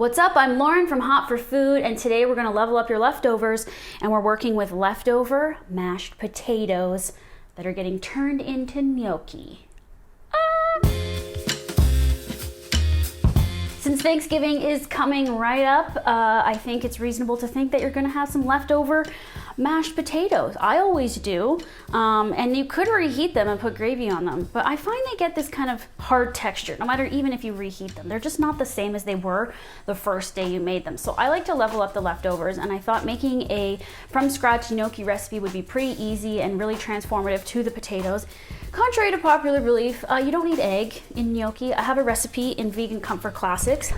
What's up? I'm Lauren from Hot for Food, and today we're going to level up your leftovers, and we're working with leftover mashed potatoes that are getting turned into gnocchi. Since Thanksgiving is coming right up, I think it's reasonable to think that you're going to have some leftover mashed potatoes. I always do, and you could reheat them and put gravy on them, but I find they get this kind of hard texture, no matter even if you reheat them. They're just not the same as they were the first day you made them. So I like to level up the leftovers, and I thought making a from scratch gnocchi recipe would be pretty easy and really transformative to the potatoes. Contrary to popular belief, you don't need egg in gnocchi. I have a recipe in Vegan Comfort Classics.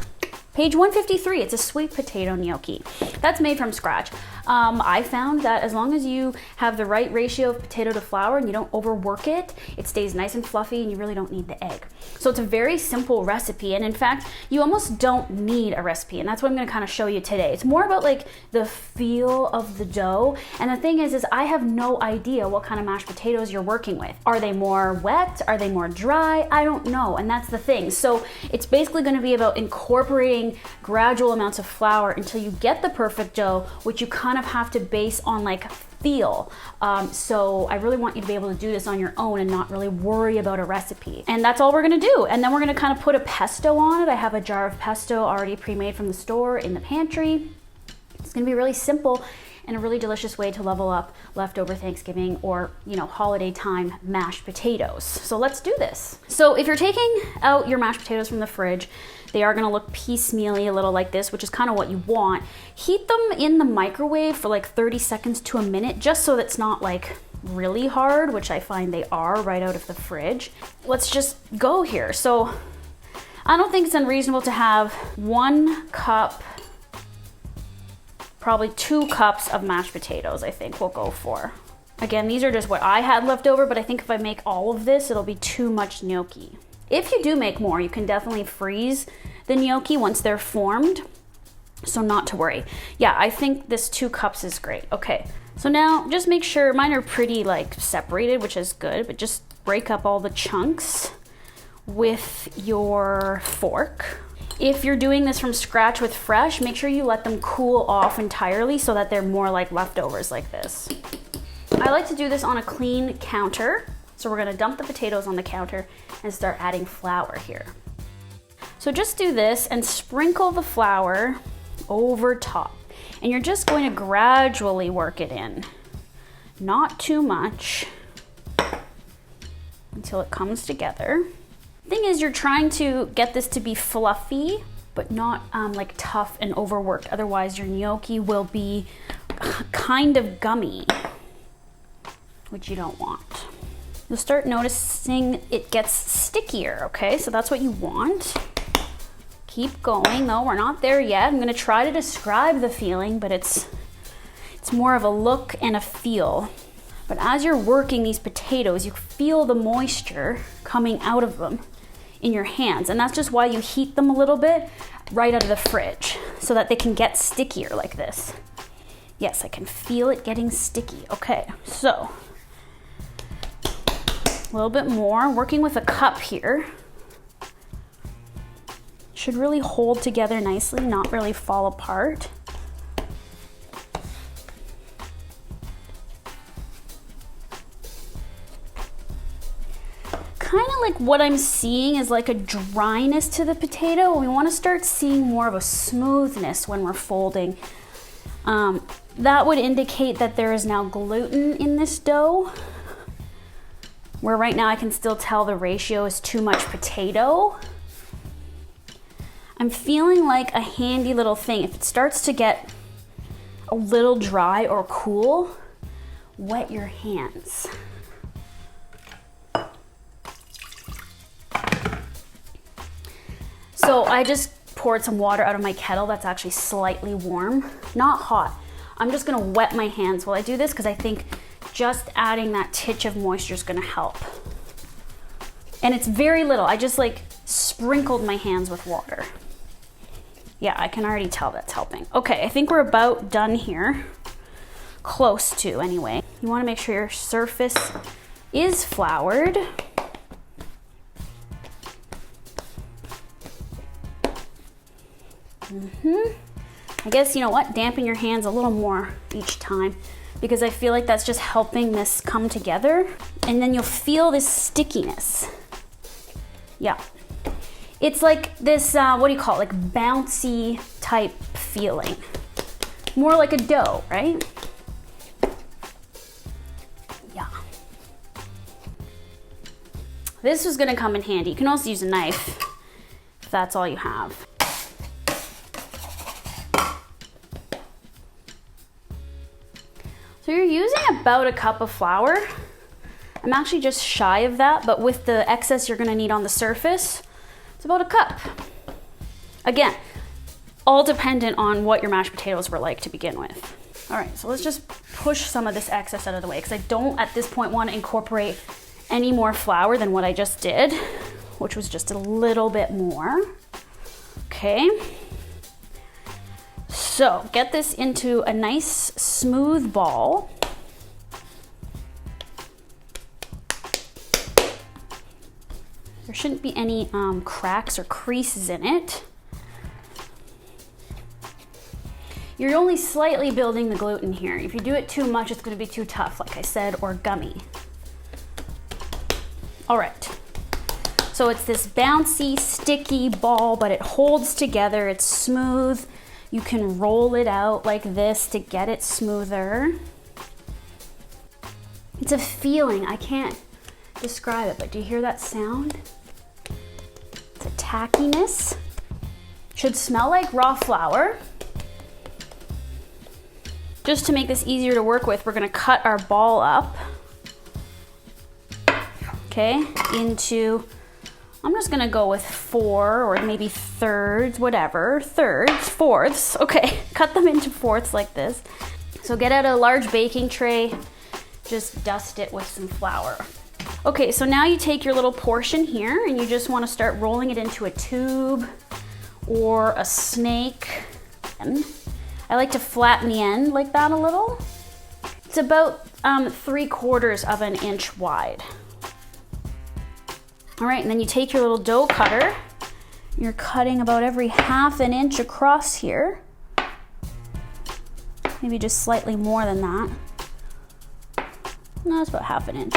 Page 153, it's a sweet potato gnocchi. That's made from scratch. I found that as long as you have the right ratio of potato to flour and you don't overwork it, it stays nice and fluffy and you really don't need the egg. So it's a very simple recipe, and in fact, you almost don't need a recipe, and that's what I'm gonna kind of show you today. It's more about like the feel of the dough, and the thing is I have no idea what kind of mashed potatoes you're working with. Are they more wet? Are they more dry? I don't know, and that's the thing. So it's basically gonna be about incorporating gradual amounts of flour until you get the perfect dough, which you kind of have to base on like feel. So I really want you to be able to do this on your own and not really worry about a recipe. And that's all we're gonna do. And then we're gonna kind of put a pesto on it. I have a jar of pesto already pre-made from the store in the pantry. It's gonna be really simple and a really delicious way to level up leftover Thanksgiving or, you know, holiday time mashed potatoes. So let's do this. So if you're taking out your mashed potatoes from the fridge, they are gonna look piecemeally a little like this, which is kind of what you want. Heat them in the microwave for like 30 seconds to a minute, just so that it's not like really hard, which I find they are right out of the fridge. Let's just go here. So I don't think it's unreasonable to have 1 cup, probably 2 cups of mashed potatoes, I think we'll go for. Again, these are just what I had left over, but I think if I make all of this, it'll be too much gnocchi. If you do make more, you can definitely freeze the gnocchi once they're formed, so not to worry. Yeah, I think this 2 cups is great. Okay, so now just make sure, mine are pretty like separated, which is good, but just break up all the chunks with your fork. If you're doing this from scratch with fresh, make sure you let them cool off entirely so that they're more like leftovers like this. I like to do this on a clean counter. So we're gonna dump the potatoes on the counter and start adding flour here. So just do this and sprinkle the flour over top. And you're just going to gradually work it in. Not too much until it comes together. Thing is, you're trying to get this to be fluffy, but not like tough and overworked. Otherwise your gnocchi will be kind of gummy, which you don't want. You'll start noticing it gets stickier, okay? So that's what you want. Keep going though, we're not there yet. I'm gonna try to describe the feeling, but it's more of a look and a feel. But as you're working these potatoes, you feel the moisture coming out of them in your hands. And that's just why you heat them a little bit right out of the fridge so that they can get stickier like this. Yes, I can feel it getting sticky. Okay, so a little bit more, working with a cup here. Should really hold together nicely, not really fall apart. Kind of like what I'm seeing is like a dryness to the potato. We want to start seeing more of a smoothness when we're folding. That would indicate that there is now gluten in this dough, where right now I can still tell the ratio is too much potato. I'm feeling like a handy little thing. If it starts to get a little dry or cool, wet your hands. So I just poured some water out of my kettle that's actually slightly warm, not hot. I'm just gonna wet my hands while I do this because I think just adding that titch of moisture is gonna help. And it's very little. I just like sprinkled my hands with water. Yeah, I can already tell that's helping. Okay, I think we're about done here. Close to, anyway. You wanna make sure your surface is floured. I guess, you know what, dampen your hands a little more each time, because I feel like that's just helping this come together. And then you'll feel this stickiness. Yeah. It's like this, what do you call it? Like bouncy type feeling. More like a dough, right? Yeah. This is gonna come in handy. You can also use a knife if that's all you have. So you're using about a cup of flour. I'm actually just shy of that, but with the excess you're gonna need on the surface, it's about a cup. Again, all dependent on what your mashed potatoes were like to begin with. All right, so let's just push some of this excess out of the way, because I don't at this point want to incorporate any more flour than what I just did, which was just a little bit more. Okay. So get this into a nice smooth ball. There shouldn't be any cracks or creases in it. You're only slightly building the gluten here. If you do it too much, it's going to be too tough, like I said, or gummy. All right. So it's this bouncy, sticky ball, but it holds together. It's smooth. You can roll it out like this to get it smoother. It's a feeling. I can't describe it, but do you hear that sound? It's a tackiness. Should smell like raw flour. Just to make this easier to work with, we're gonna cut our ball up, okay, into, I'm just gonna go with 4 or maybe thirds, whatever, fourths, okay. Cut them into fourths like this. So get out a large baking tray, just dust it with some flour. Okay, so now you take your little portion here and you just wanna start rolling it into a tube or a snake. And I like to flatten the end like that a little. It's about 3/4 of an inch wide. All right, and then you take your little dough cutter. You're cutting about every 1/2 an inch across here. Maybe just slightly more than that. No, it's about 1/2 an inch.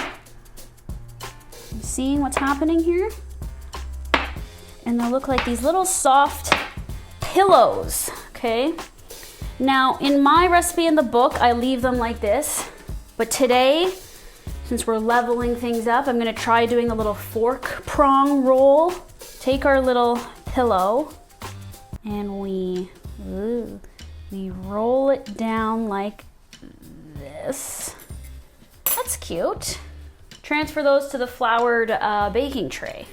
You seeing what's happening here? And they'll look like these little soft pillows, okay? Now, in my recipe in the book, I leave them like this, but today, since we're leveling things up, I'm gonna try doing a little fork prong roll. Take our little pillow and we roll it down like this. That's cute. Transfer those to the floured baking tray.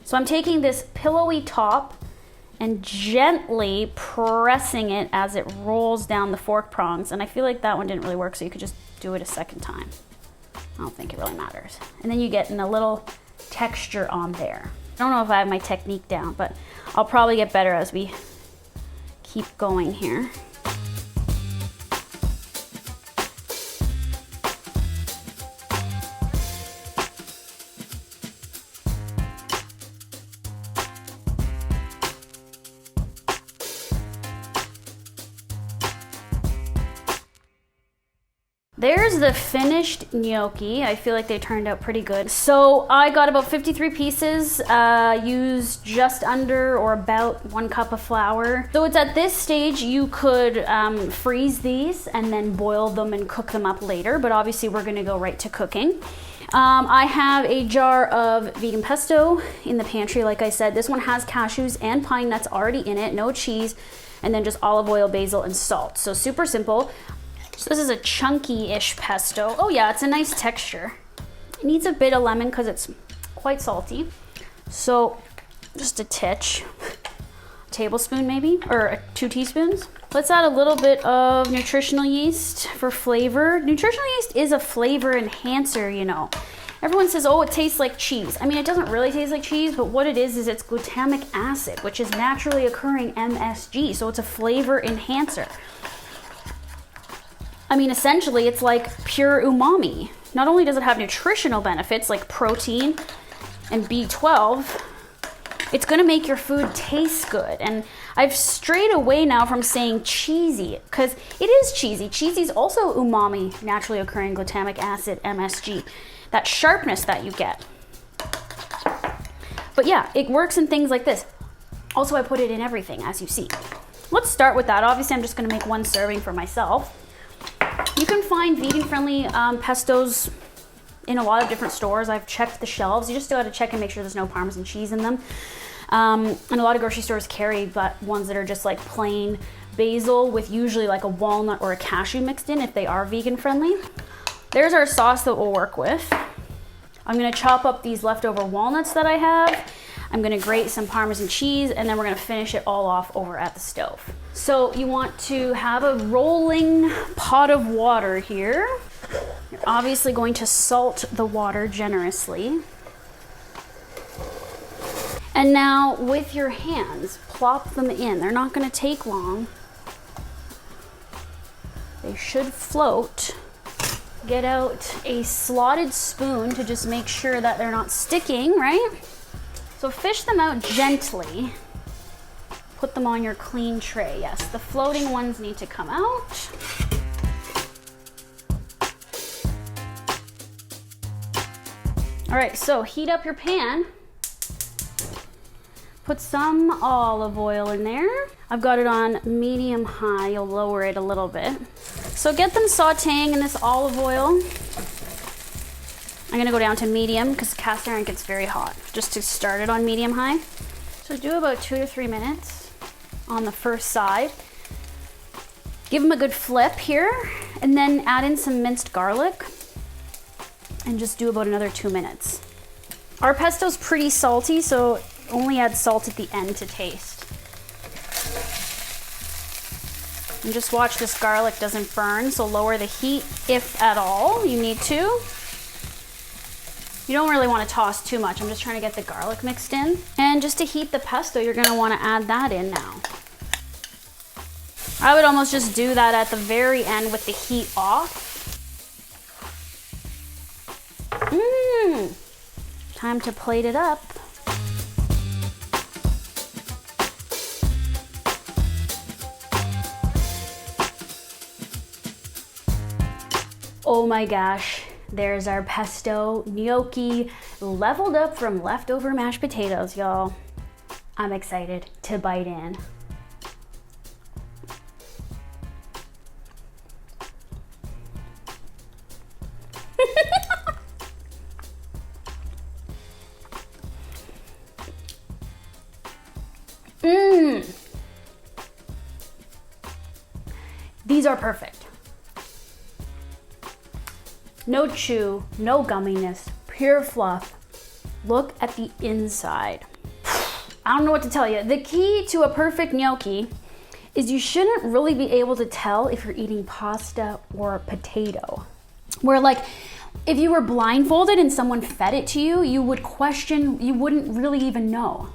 So I'm taking this pillowy top and gently pressing it as it rolls down the fork prongs. And I feel like that one didn't really work, so you could just do it a second time. I don't think it really matters. And then you get a little texture on there. I don't know if I have my technique down, but I'll probably get better as we keep going here. There's the finished gnocchi. I feel like they turned out pretty good. So I got about 53 pieces, used just under or about 1 cup of flour. So it's at this stage you could freeze these and then boil them and cook them up later, but obviously we're gonna go right to cooking. I have a jar of vegan pesto in the pantry, like I said. This one has cashews and pine nuts already in it, no cheese, and then just olive oil, basil, and salt. So super simple. So this is a chunky-ish pesto. Oh yeah, it's a nice texture. It needs a bit of lemon because it's quite salty. So just a titch, a tablespoon maybe, or 2 teaspoons. Let's add a little bit of nutritional yeast for flavor. Nutritional yeast is a flavor enhancer, you know. Everyone says, oh, it tastes like cheese. I mean, it doesn't really taste like cheese, but what it is it's glutamic acid, which is naturally occurring MSG. So it's a flavor enhancer. I mean, essentially, it's like pure umami. Not only does it have nutritional benefits like protein and B12, it's gonna make your food taste good. And I've strayed away now from saying cheesy, because it is cheesy. Cheesy is also umami, naturally occurring glutamic acid, MSG, that sharpness that you get. But yeah, it works in things like this. Also, I put it in everything, as you see. Let's start with that. Obviously, I'm just gonna make one serving for myself. You can find vegan-friendly pestos in a lot of different stores. I've checked the shelves. You just still gotta check and make sure there's no Parmesan cheese in them. And a lot of grocery stores carry but ones that are just like plain basil with usually like a walnut or a cashew mixed in if they are vegan friendly. There's our sauce that we'll work with. I'm gonna chop up these leftover walnuts that I have. I'm gonna grate some Parmesan cheese, and then we're gonna finish it all off over at the stove. So you want to have a rolling pot of water here. You're obviously going to salt the water generously. And now with your hands, plop them in. They're not gonna take long. They should float. Get out a slotted spoon to just make sure that they're not sticking, right? So fish them out gently. Put them on your clean tray. Yes, the floating ones need to come out. All right, so heat up your pan. Put some olive oil in there. I've got it on medium high. You'll lower it a little bit. So get them sauteing in this olive oil. I'm gonna go down to medium because cast iron gets very hot, just to start it on medium high. So do about 2 to 3 minutes on the first side. Give them a good flip here, and then add in some minced garlic and just do about another 2 minutes. Our pesto's pretty salty, so only add salt at the end to taste. And just watch this garlic doesn't burn, so lower the heat if at all you need to. You don't really want to toss too much. I'm just trying to get the garlic mixed in. And just to heat the pesto, you're gonna want to add that in now. I would almost just do that at the very end with the heat off. Time to plate it up. Oh my gosh, there's our pesto gnocchi leveled up from leftover mashed potatoes, y'all. I'm excited to bite in. These are perfect. No chew, no gumminess, pure fluff. Look at the inside. I don't know what to tell you. The key to a perfect gnocchi is you shouldn't really be able to tell if you're eating pasta or potato. Where like, if you were blindfolded and someone fed it to you, you would question, you wouldn't really even know.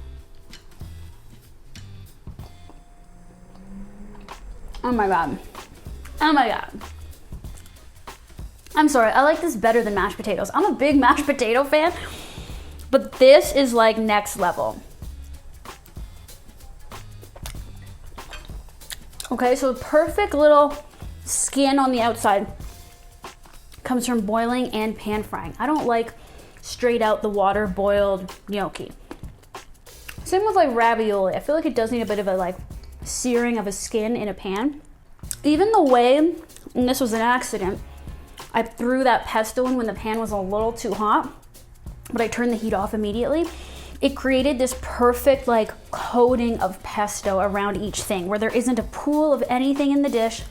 Oh my God. Oh my God. I'm sorry, I like this better than mashed potatoes. I'm a big mashed potato fan, but this is like next level. Okay, so perfect little skin on the outside comes from boiling and pan frying. I don't like straight out the water boiled gnocchi. Same with like ravioli. I feel like it does need a bit of a like searing of a skin in a pan. Even the way, and this was an accident, I threw that pesto in when the pan was a little too hot, but I turned the heat off immediately. It created this perfect like coating of pesto around each thing where there isn't a pool of anything in the dish.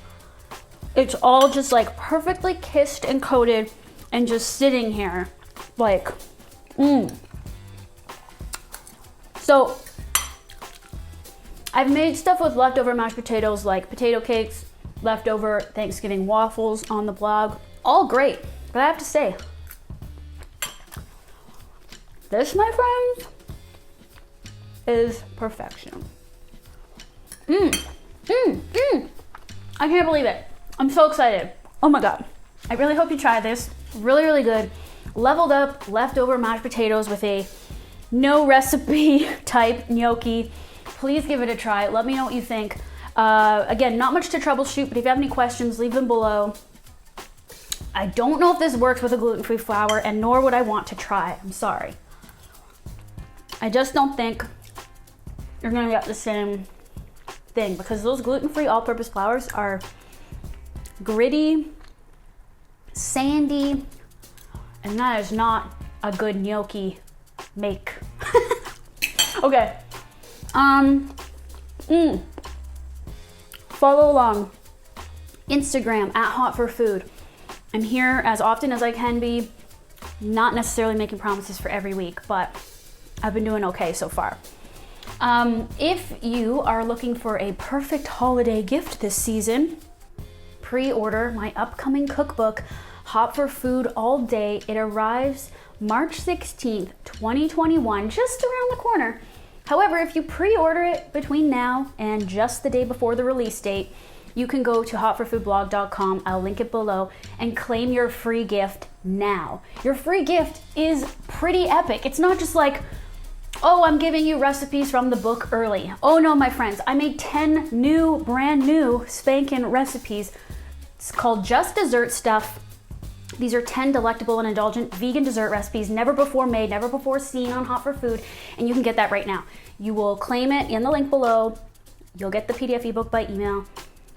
It's all just like perfectly kissed and coated and just sitting here like, So I've made stuff with leftover mashed potatoes like potato cakes, leftover Thanksgiving waffles on the blog. All great, but I have to say, this, my friends, is perfection. I can't believe it. I'm so excited. Oh my God. I really hope you try this. Really, really good. Leveled up leftover mashed potatoes with a no recipe type gnocchi. Please give it a try. Let me know what you think. Again, not much to troubleshoot, but if you have any questions, leave them below. I don't know if this works with a gluten-free flour, and nor would I want to try. I'm sorry. I just don't think you're gonna get the same thing, because those gluten-free all-purpose flours are gritty, sandy, and that is not a good gnocchi make. Okay. Follow along. Instagram @hotforfood. I'm here as often as I can be, not necessarily making promises for every week, but I've been doing okay so far. If you are looking for a perfect holiday gift this season, pre-order my upcoming cookbook, Hot for Food All Day. It arrives March 16th, 2021, just around the corner. However, if you pre-order it between now and just the day before the release date, you can go to hotforfoodblog.com, I'll link it below, and claim your free gift now. Your free gift is pretty epic. It's not just like, oh, I'm giving you recipes from the book early. Oh no, my friends, I made 10 brand new spankin' recipes. It's called Just Dessert Stuff. These are 10 delectable and indulgent vegan dessert recipes, never before made, never before seen on Hot for Food, and you can get that right now. You will claim it in the link below. You'll get the PDF ebook by email,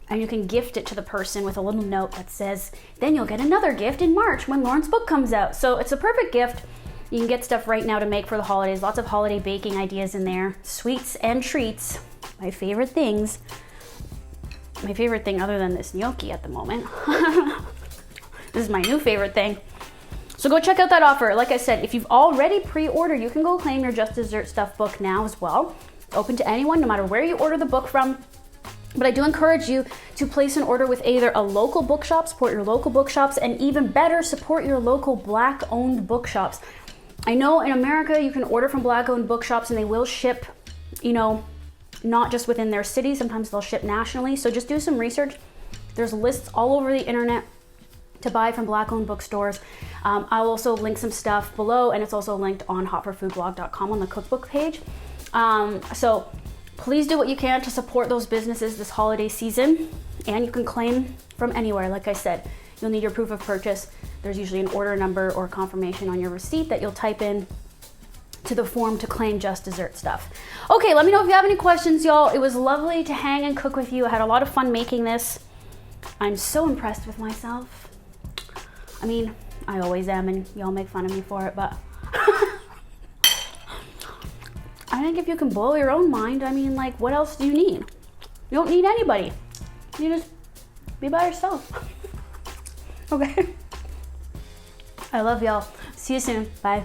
and you can gift it to the person with a little note that says, then you'll get another gift in March when Lauren's book comes out. So it's a perfect gift. You can get stuff right now to make for the holidays. Lots of holiday baking ideas in there. Sweets and treats, my favorite things. My favorite thing other than this gnocchi at the moment. This is my new favorite thing. So go check out that offer. Like I said, if you've already pre-ordered, you can go claim your Just Dessert Stuff book now as well. Open to anyone, no matter where you order the book from. But I do encourage you to place an order with either a local bookshop, support your local bookshops, and even better, support your local Black-owned bookshops. I know in America you can order from Black-owned bookshops and they will ship, you know, not just within their city, sometimes they'll ship nationally. So just do some research. There's lists all over the internet to buy from Black-owned bookstores. I'll also link some stuff below, and it's also linked on hotforfoodblog.com on the cookbook page. So please do what you can to support those businesses this holiday season, and you can claim from anywhere. Like I said, you'll need your proof of purchase. There's usually an order number or confirmation on your receipt that you'll type in to the form to claim Just Dessert Stuff. Okay, let me know if you have any questions, y'all. It was lovely to hang and cook with you. I had a lot of fun making this. I'm so impressed with myself. I mean, I always am, and y'all make fun of me for it, but I think if you can blow your own mind, I mean, like, what else do you need? You don't need anybody. You just be by yourself. Okay? I love y'all. See you soon. Bye.